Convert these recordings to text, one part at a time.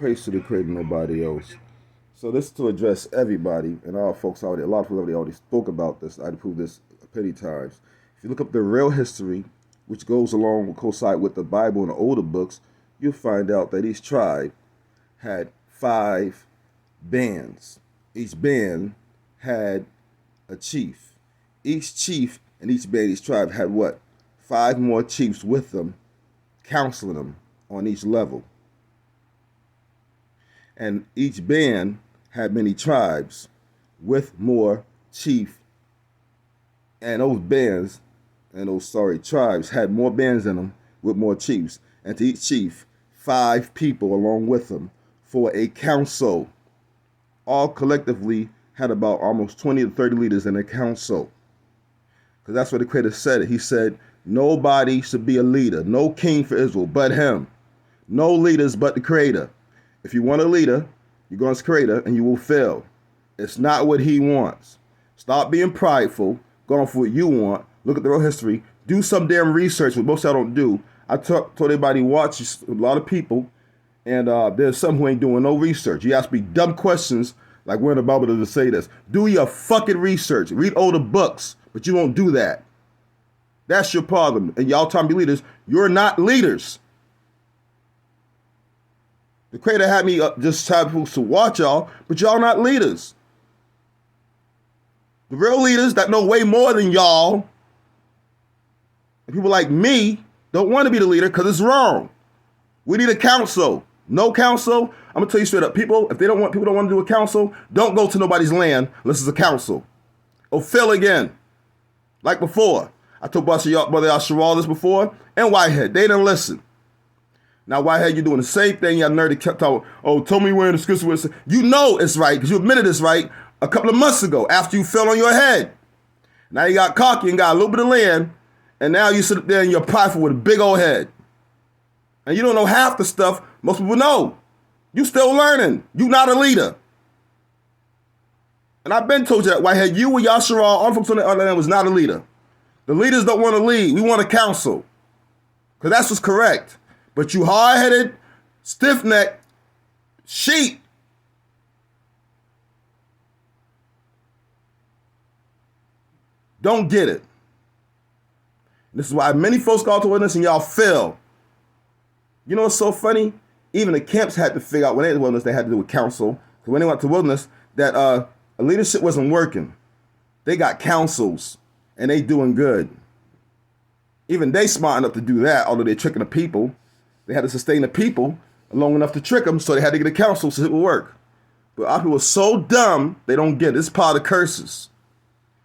praise to the Creator, nobody else. So this is to address everybody, and all folks already, a lot of people already spoke about this. I proved this plenty times. If you look up the real history, which goes along with coincide with the Bible and the older books, you'll find out that each tribe had 5 bands. Each band had a chief. Each chief and each band, each tribe had what? 5 more chiefs with them, counseling them on each level. And each band had many tribes with more chief, and those bands and those tribes had more bands in them with more chiefs, and to each chief 5 people along with them for a council. All collectively had about almost 20 to 30 leaders in a council, because that's what the Creator said it. He said nobody should be a leader, no king for Israel but him, no leaders but the Creator. If you want a leader, you're going to Creator and you will fail. It's not what he wants. Stop being prideful, going for what you want. Look at the real history. Do some damn research, which most of y'all don't do. I told everybody watch a lot of people, and there's some who ain't doing no research. You ask me dumb questions like where in the Bible does it say this? Do your fucking research. Read older books, but you won't do that. That's your problem. And y'all trying to be leaders. You're not leaders. The Creator had me just trying to watch y'all, but y'all not leaders. The real leaders that know way more than y'all, and people like me, don't want to be the leader because it's wrong. We need a council. No council. I'm gonna tell you straight up, people don't want to do a council, don't go to nobody's land unless it's a council. Or fail again, like before. I told Brother Yasharal this before, and Whitehead. They didn't listen. Now, Whitehead, you're doing the same thing. Y'all nerdy kept talking, oh, tell me where in the scripture was. You know it's right, because you admitted it's right a couple of months ago after you fell on your head. Now you got cocky and got a little bit of land, and now you sit there and you're prideful with a big old head. And you don't know half the stuff most people know. You still learning. You not a leader. And I've been told you that, Whitehead, you and Yasharal, all folks on the other end was not a leader. The leaders don't want to lead. We want a council. Because that's what's correct. But you hard-headed, stiff-necked sheep don't get it. This is why many folks call to witness and y'all fail. You know what's so funny? Even the camps had to figure out when they had wilderness, they had to do a council. Because when they went to wilderness, that leadership wasn't working. They got councils, and they doing good. Even they smart enough to do that, although they're tricking the people. They had to sustain the people long enough to trick them, so they had to get a council so it would work. But our people are so dumb, they don't get it. It's part of the curses.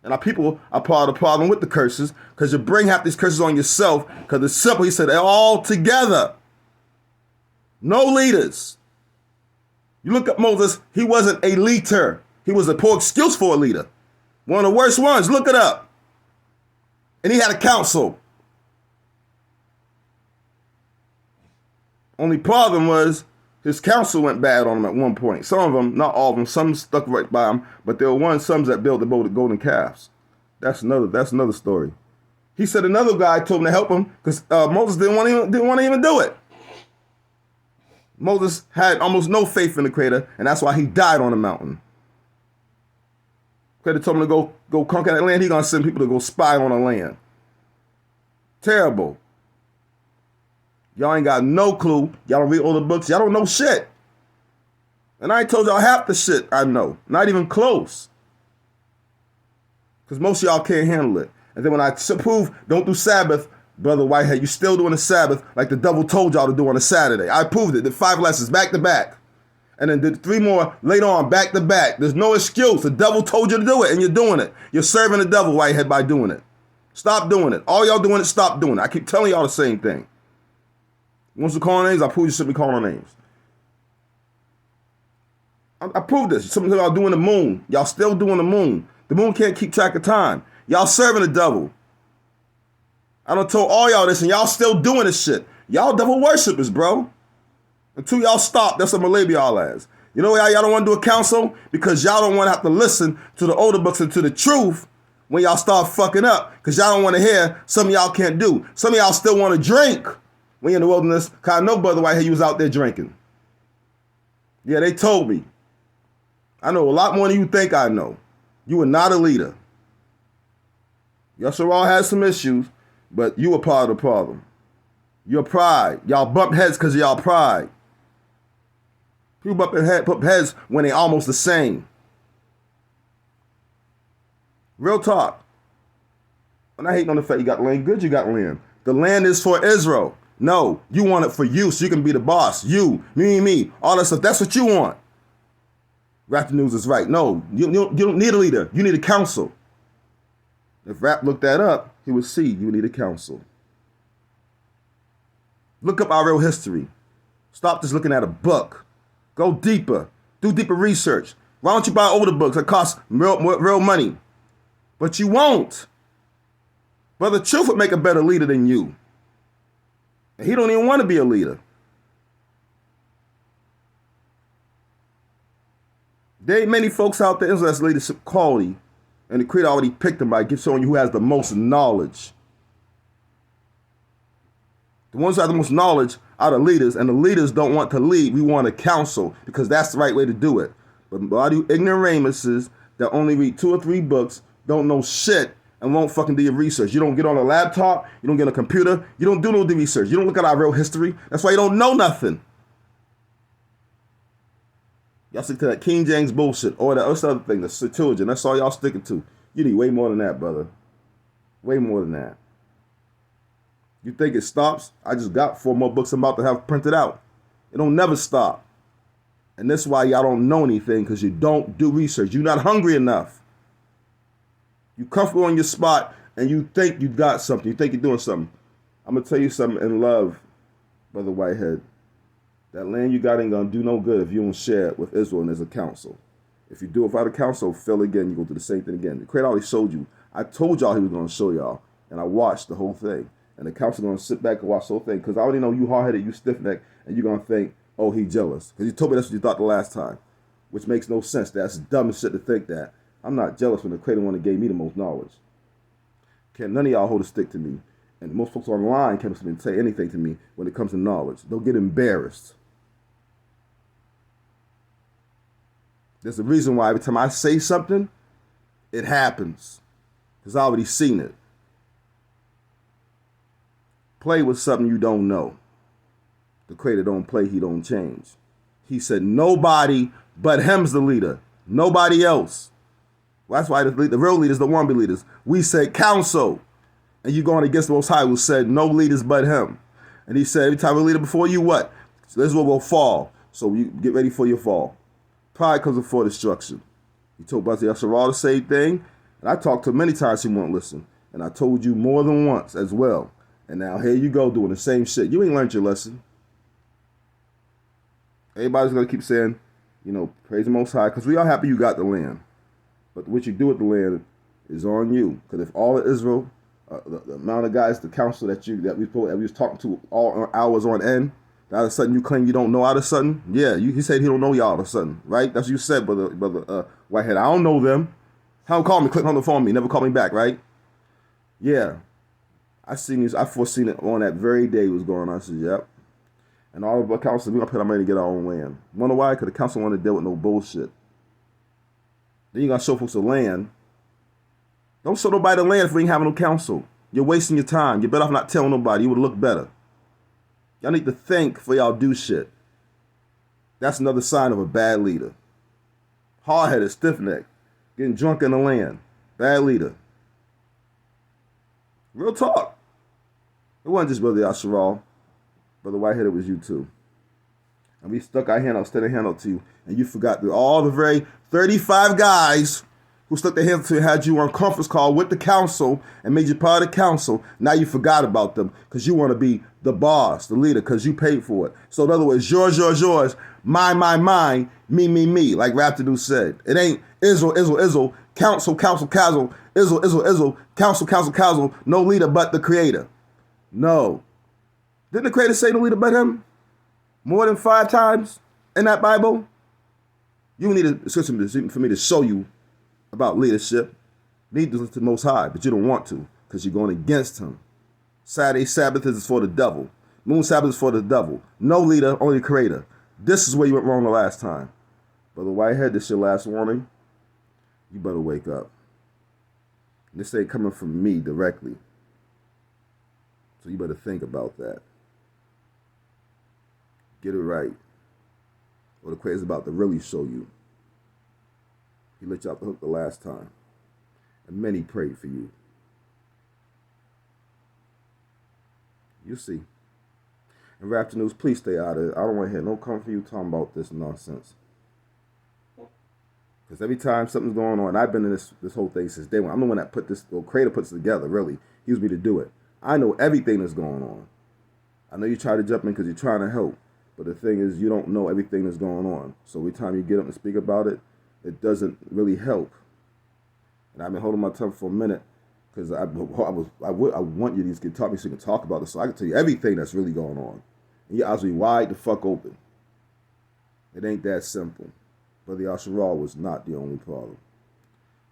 And our people are part of the problem with the curses, because you bring half these curses on yourself, because it's simple. He said they're all together. No leaders. You look at Moses, he wasn't a leader. He was a poor excuse for a leader. One of the worst ones. Look it up. And he had a council. Only problem was his counsel went bad on him at one point. Some of them, not all of them, some stuck right by him, but there were some that built the golden calves. That's another story. He said another guy told him to help him because Moses didn't want to even do it. Moses had almost no faith in the Creator, and that's why he died on the mountain. Creator told him to go conquer that land. He's gonna send people to go spy on the land. Terrible. Y'all ain't got no clue. Y'all don't read all the books. Y'all don't know shit. And I ain't told y'all half the shit I know. Not even close. Because most of y'all can't handle it. And then when I prove don't do Sabbath, Brother Whitehead, you still doing the Sabbath like the devil told y'all to do on a Saturday. I proved it. Did 5 lessons back to back. And then did 3 more later on back to back. There's no excuse. The devil told you to do it and you're doing it. You're serving the devil, Whitehead, by doing it. Stop doing it. All y'all doing it, stop doing it. I keep telling y'all the same thing. Once you call names, I prove you shouldn't be calling names. I proved this. Some of y'all doing the moon. Y'all still doing the moon. The moon can't keep track of time. Y'all serving the devil. I done told all y'all this and y'all still doing this shit. Y'all devil worshippers, bro. Until y'all stop, that's what I'm gonna label y'all as. You know why y'all don't want to do a council? Because y'all don't want to have to listen to the older books and to the truth when y'all start fucking up. Because y'all don't want to hear some of y'all can't do. Some of y'all still want to drink when you're in the wilderness. Because I know Brother Whitehead, you was out there drinking. Yeah, they told me. I know a lot more than you think I know. You were not a leader. Yasharal has some issues, but you were part of the problem. Your pride. Y'all bump heads because of y'all pride. People bump heads when they almost the same. Real talk. I'm not hating on the fact you got land. Good you got land. The land is for Israel. No, you want it for you so you can be the boss. You, me, all that stuff. That's what you want. Rap the News is right. No, you don't need a leader. You need a council. If Rap looked that up, he would see you need a council. Look up our real history. Stop just looking at a book. Go deeper. Do deeper research. Why don't you buy older books that cost real money? But you won't. Brother Truth would make a better leader than you. And he don't even want to be a leader. There ain't many folks out there that's leadership quality, and the creator already picked them by showing you who has the most knowledge. The ones who have the most knowledge are the leaders, and the leaders don't want to lead. We want to counsel because that's the right way to do it. But a lot of you ignoramuses that only read 2 or 3 books, don't know shit, and won't fucking do your research. You don't get on a laptop, you don't get on a computer, you don't do no research. You don't look at our real history. That's why you don't know nothing. Y'all stick to that King James bullshit or that other thing, the Septuagint. That's all y'all sticking to. You need way more than that, brother. Way more than that. You think it stops? I just got 4 more books I'm about to have printed out. It don't never stop. And that's why y'all don't know anything, because you don't do research. You're not hungry enough. You comfortable on your spot and you think you got something. You think you're doing something. I'm going to tell you something in love, Brother Whitehead. That land you got ain't going to do no good if you don't share it with Israel and as a council. If you do it without a council, fail again, you're going to do the same thing again. The creator already showed you. I told y'all he was going to show y'all. And I watched the whole thing. And the council going to sit back and watch the whole thing. Because I already know you hard-headed, you stiff-necked, and you're going to think, oh, he jealous. Because you told me that's what you thought the last time. Which makes no sense. That's dumb as shit to think that. I'm not jealous when the creator one that gave me the most knowledge. Can't none of y'all hold a stick to me. And most folks online can't even say anything to me when it comes to knowledge. They'll get embarrassed. There's a reason why every time I say something, it happens. Because I already seen it. Play with something you don't know. The creator don't play, he don't change. He said nobody but him's the leader. Nobody else. Well, that's why the real leaders don't want to be leaders. We said counsel. And you going against the Most High who said no leaders but him. And he said every time a leader before you, what? So Israel will fall. So you get ready for your fall. Pride comes before destruction. He told Brother Yasharal the same thing. And I talked to him many times he won't listen. And I told you more than once as well. And now here you go doing the same shit. You ain't learned your lesson. Everybody's going to keep saying, praise the Most High. Because we are happy you got the land. But what you do with the land is on you. Because if all of Israel, the amount of guys, the council that we was talking to all hours on end, all of a sudden you claim you don't know all of a sudden? Yeah, he said he don't know y'all all of a sudden, right? That's what you said, brother Whitehead. I don't know them. How call me, click on the phone me, never call me back, right? Yeah. I foreseen it on that very day was going on. I said, yep. And all of our council, we're going to put our money to get our own land. Wonder why? Because the council want to deal with no bullshit. Then you got to show folks the land. Don't show nobody the land if we ain't having no counsel. You're wasting your time. You're better off not telling nobody. You would look better. Y'all need to think before y'all do shit. That's another sign of a bad leader. Hard-headed, stiff-necked, getting drunk in the land. Bad leader. Real talk. It wasn't just Brother Yasharal. Brother Whitehead, it was you too. And we stuck our hand out, extended a hand out to you, and you forgot that all the very 35 guys who stuck their hands to you had you on conference call with the council and made you part of the council. Now you forgot about them because you want to be the boss, the leader, because you paid for it. So in other words, yours, mine, me, like Rap the News said. It ain't Israel, council, Israel, council, no leader but the creator. No. Didn't the creator say no leader but him? More than 5 times in that Bible? You need a scripture for me to show you about leadership. You need to listen to the Most High, but you don't want to because you're going against him. Saturday Sabbath is for the devil. Moon Sabbath is for the devil. No leader, only creator. This is where you went wrong the last time. Brother Whitehead, this your last warning. You better wake up. This ain't coming from me directly. So you better think about that. Get it right. Or the Creator's about to really show you. He let you off the hook the last time. And many prayed for you. You'll see. And Raptor News, please stay out of it. I don't want to hear no come from you talking about this nonsense. Because every time something's going on, I've been in this whole thing since day one. I'm the one that put this, well, Creator puts it together, really. He used me to do it. I know everything that's going on. I know you try to jump in because you're trying to help. But the thing is, you don't know everything that's going on. So every time you get up and speak about it, it doesn't really help. And I've been holding my tongue for a minute because I want you to talk me so you can talk about it, so I can tell you everything that's really going on. And your eyes will be wide the fuck open. It ain't that simple. Brother Yasharal was not the only problem.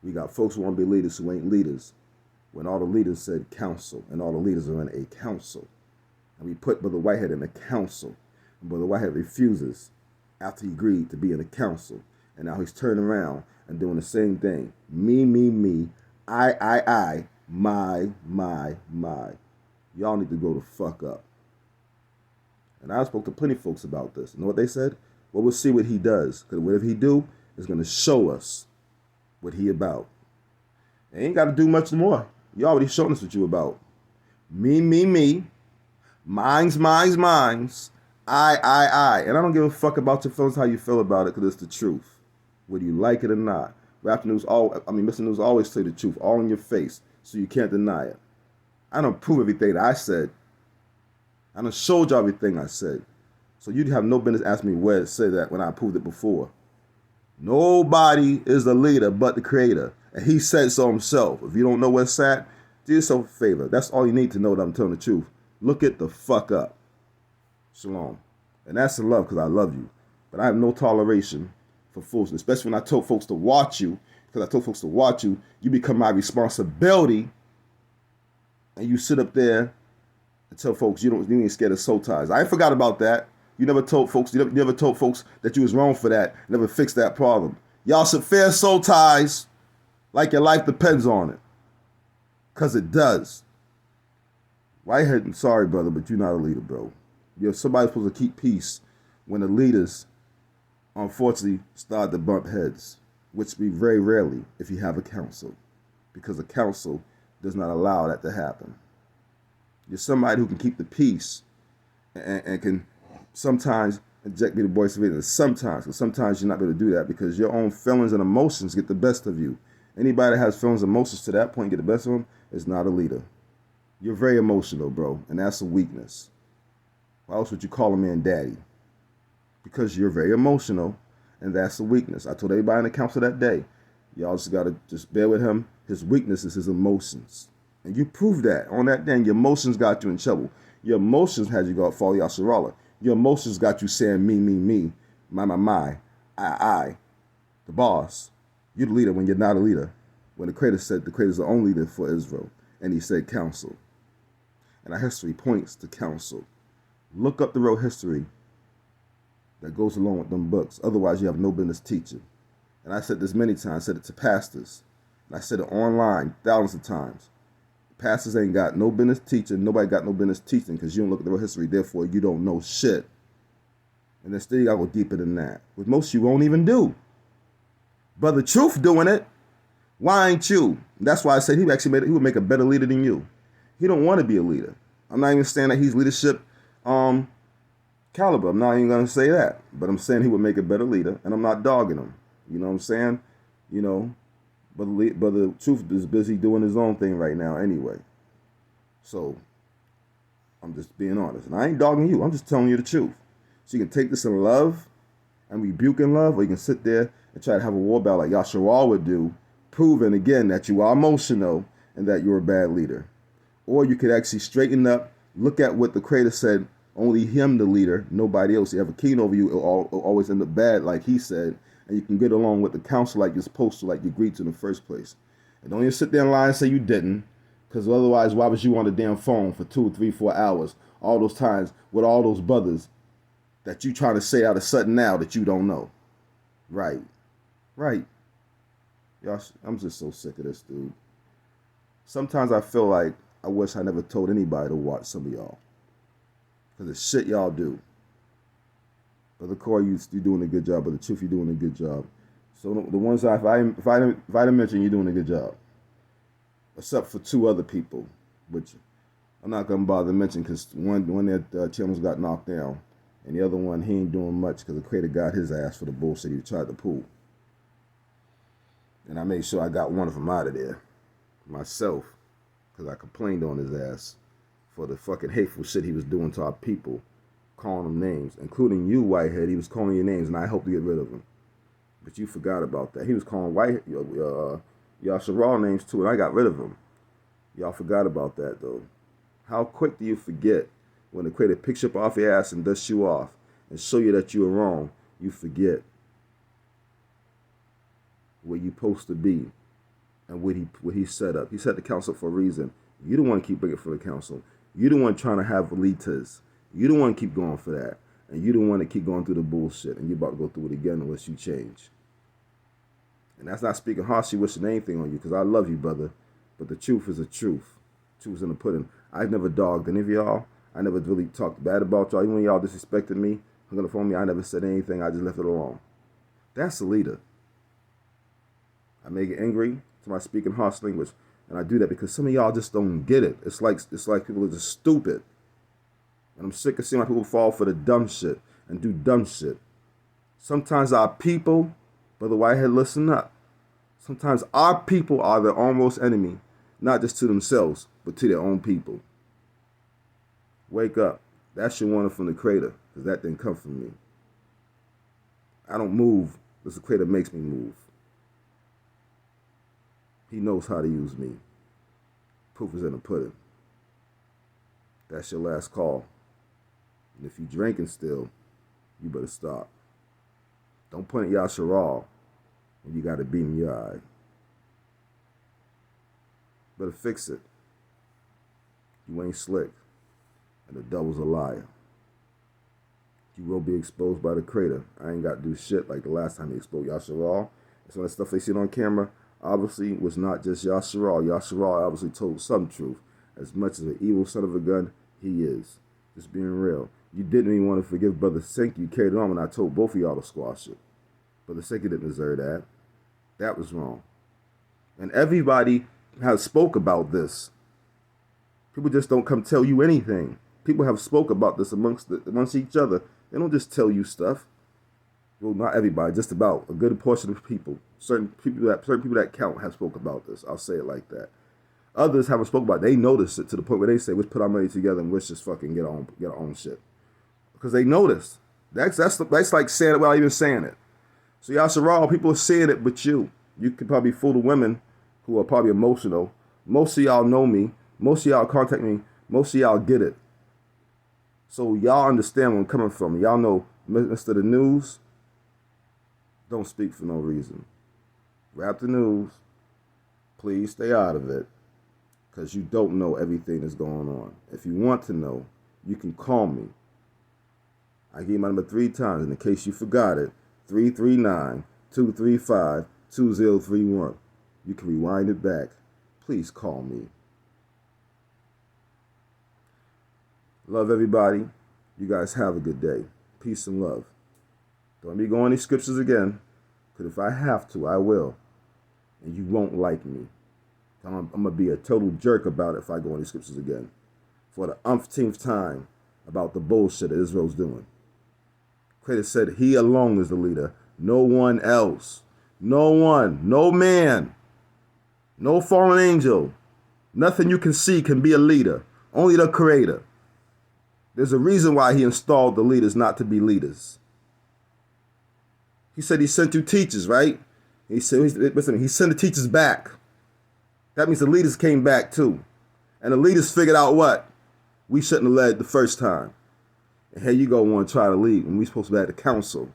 We got folks who want to be leaders who ain't leaders. When all the leaders said council, and all the leaders are in a council. And we put Brother Whitehead in a council. And Brother Whitehead refuses after he agreed to be in a council. And now he's turning around and doing the same thing. Me, I, my. Y'all need to go the fuck up. And I spoke to plenty of folks about this. You know what they said? Well, we'll see what he does. Because whatever he do is going to show us what he about. They ain't got to do much more. You already shown us what you about. Me. Mine's. I. And I don't give a fuck about your feelings, how you feel about it, because it's the truth. Whether you like it or not. Mr. News always say the truth, all in your face, so you can't deny it. I don't prove everything that I said. I done showed you everything I said. So you'd have no business asking me where it said that when I proved it before. Nobody is the leader but the Creator. And he said so himself. If you don't know where it's at, do yourself a favor. That's all you need to know that I'm telling the truth. Look it the fuck up. Shalom. And that's the love because I love you. But I have no toleration for fools, especially when I told folks to watch you. Because I told folks to watch you, you become my responsibility. And you sit up there and tell folks you ain't scared of soul ties. I ain't forgot about that. You never told folks that you was wrong for that. Never fixed that problem. Y'all should fear soul ties like your life depends on it. Because it does. Whitehead, I'm sorry, brother, but you're not a leader, bro. You're somebody supposed to keep peace when the leaders, unfortunately, start to bump heads, which be very rarely if you have a council, because a council does not allow that to happen. You're somebody who can keep the peace and can sometimes inject me the voice of reason. Sometimes, because sometimes you're not going to do that because your own feelings and emotions get the best of you. Anybody that has feelings and emotions to that point get the best of them is not a leader. You're very emotional, bro, and that's a weakness. Why else would you call a man daddy? Because you're very emotional, and that's a weakness. I told everybody in the council that day, y'all just got to just bear with him. His weakness is his emotions. And you proved that on that day. And your emotions got you in trouble. Your emotions had you go out follow Yasharala. Your emotions got you saying me, my, I, the boss. You're the leader when you're not a leader. When the Creator said the Creator's the only leader for Israel. And he said council. And our history points to council. Look up the real history that goes along with them books. Otherwise, you have no business teaching. And I said this many times. I said it to pastors. And I said it online thousands of times. Pastors ain't got no business teaching. Nobody got no business teaching because you don't look at the real history. Therefore, you don't know shit. And then still, you gotta go deeper than that. Which most you won't even do. Brother Truth doing it. Why ain't you? That's why I said he would make a better leader than you. He don't want to be a leader. I'm not even saying that he's leadership caliber. I'm not even going to say that. But I'm saying he would make a better leader, and I'm not dogging him. You know what I'm saying? You know, but the Truth is busy doing his own thing right now anyway. So I'm just being honest. And I ain't dogging you. I'm just telling you the truth. So you can take this in love and rebuke in love, or you can sit there and try to have a war battle like Yasharal would do, proving again that you are emotional and that you're a bad leader. Or you could actually straighten up, look at what the Creator said, only him the leader, nobody else. You have a king over you, it'll always end up bad, like he said, and you can get along with the council like you're supposed to, like you agreed to in the first place. And don't even sit there and lie and say you didn't, because otherwise, why was you on the damn phone for 2, 3, 4 hours, all those times with all those brothers that you trying to say out of sudden now that you don't know. Right. Right. Y'all, I'm just so sick of this, dude. Sometimes I feel like I wish I never told anybody to watch some of y'all. Because the shit y'all do. But the core, you're doing a good job. But the truth, you're doing a good job. So the ones if I didn't mention, you're doing a good job. Except for two other people, which I'm not gonna bother to mention because one their channels got knocked down, and the other one he ain't doing much because the creator got his ass for the bullshit he tried to pull. And I made sure I got one of them out of there myself because I complained on his ass for the fucking hateful shit he was doing to our people, calling them names, including you, Whitehead. He was calling your names, and I hope to get rid of him. But you forgot about that. He was calling Yasharal names too, and I got rid of him. Y'all forgot about that, though. How quick do you forget when the creator picks you up off your ass and dusts you off and show you that you are wrong? You forget where you're supposed to be and what he set up. He set the council for a reason. You don't want to keep bringing it for the council. You don't want trying to have elitas. You don't want to keep going for that. And you don't want to keep going through the bullshit. And you're about to go through it again unless you change. And that's not speaking harshly, wishing anything on you, because I love you, brother. But the truth is the truth. Truth is in the pudding. I've never dogged any of y'all. I never really talked bad about y'all. Even when y'all disrespected me, hung on the phone with me, I never said anything. I just left it alone. That's a leader. I may get angry to my speaking harsh language. And I do that because some of y'all just don't get it. It's like people are just stupid. And I'm sick of seeing my people fall for the dumb shit and do dumb shit. Sometimes our people, Brother Whitehead, listen up. Sometimes our people are their own worst enemy, not just to themselves, but to their own people. Wake up. That's your warning from the Creator, because that didn't come from me. I don't move because the Creator makes me move. He knows how to use me. Proof is in the pudding. That's your last call. And if you drinking still, you better stop. Don't point at Yasharal when you got a beam in your eye. Better fix it. You ain't slick, and the devil's a liar. You will be exposed by the Creator. I ain't got to do shit like the last time he exposed Yasharal. Some of the stuff they seen on camera obviously was not just Yasharal. Yasharal obviously told some truth. As much as an evil son of a gun he is. Just being real. You didn't even want to forgive Brother Sink. You carried on when I told both of y'all to squash it. Brother Sink didn't deserve that. That was wrong. And everybody has spoke about this. People just don't come tell you anything. People have spoke about this amongst each other. They don't just tell you stuff. Well, not everybody, just about a good portion of people. Certain people that count have spoke about this. I'll say it like that. Others haven't spoken about it. They notice it to the point where they say, let's put our money together and let's just fucking get our own shit. Because they notice. That's like saying it without even saying it. So Yasharal, people are saying it but you. You could probably fool the women who are probably emotional. Most of y'all know me. Most of y'all contact me. Most of y'all get it. So y'all understand where I'm coming from. Y'all know Mr. The News don't speak for no reason. Rap the news. Please stay out of it. Because you don't know everything that's going on. If you want to know, you can call me. I gave my number 3 times. In case you forgot it, 339-235-2031. You can rewind it back. Please call me. Love everybody. You guys have a good day. Peace and love. Don't be going these scriptures again. Because if I have to, I will. And you won't like me. I'm going to be a total jerk about it if I go on these scriptures again. For the umpteenth time about the bullshit that Israel's doing. Creator said he alone is the leader. No one else. No one. No man. No fallen angel. Nothing you can see can be a leader. Only the Creator. There's a reason why he installed the leaders not to be leaders. He said he sent you teachers, right? He said, listen, he sent the teachers back. That means the leaders came back too. And the leaders figured out what? We shouldn't have led the first time. And here you go, want to try to lead when we supposed to be at the council.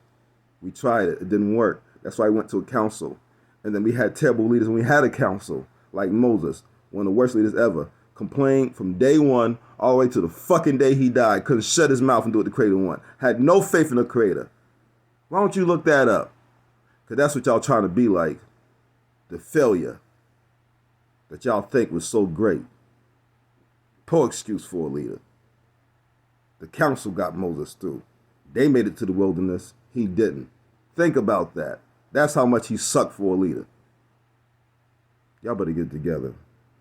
We tried it. It didn't work. That's why we went to a council. And then we had terrible leaders when we had a council, like Moses, one of the worst leaders ever. Complained from day one all the way to the fucking day he died. Couldn't shut his mouth and do what the Creator wanted. Had no faith in the Creator. Why don't you look that up? Because that's what y'all trying to be like. The failure that y'all think was so great. Poor excuse for a leader. The council got Moses through. They made it to the wilderness. He didn't. Think about that. That's how much he sucked for a leader. Y'all better get together.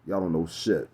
Y'all don't know shit.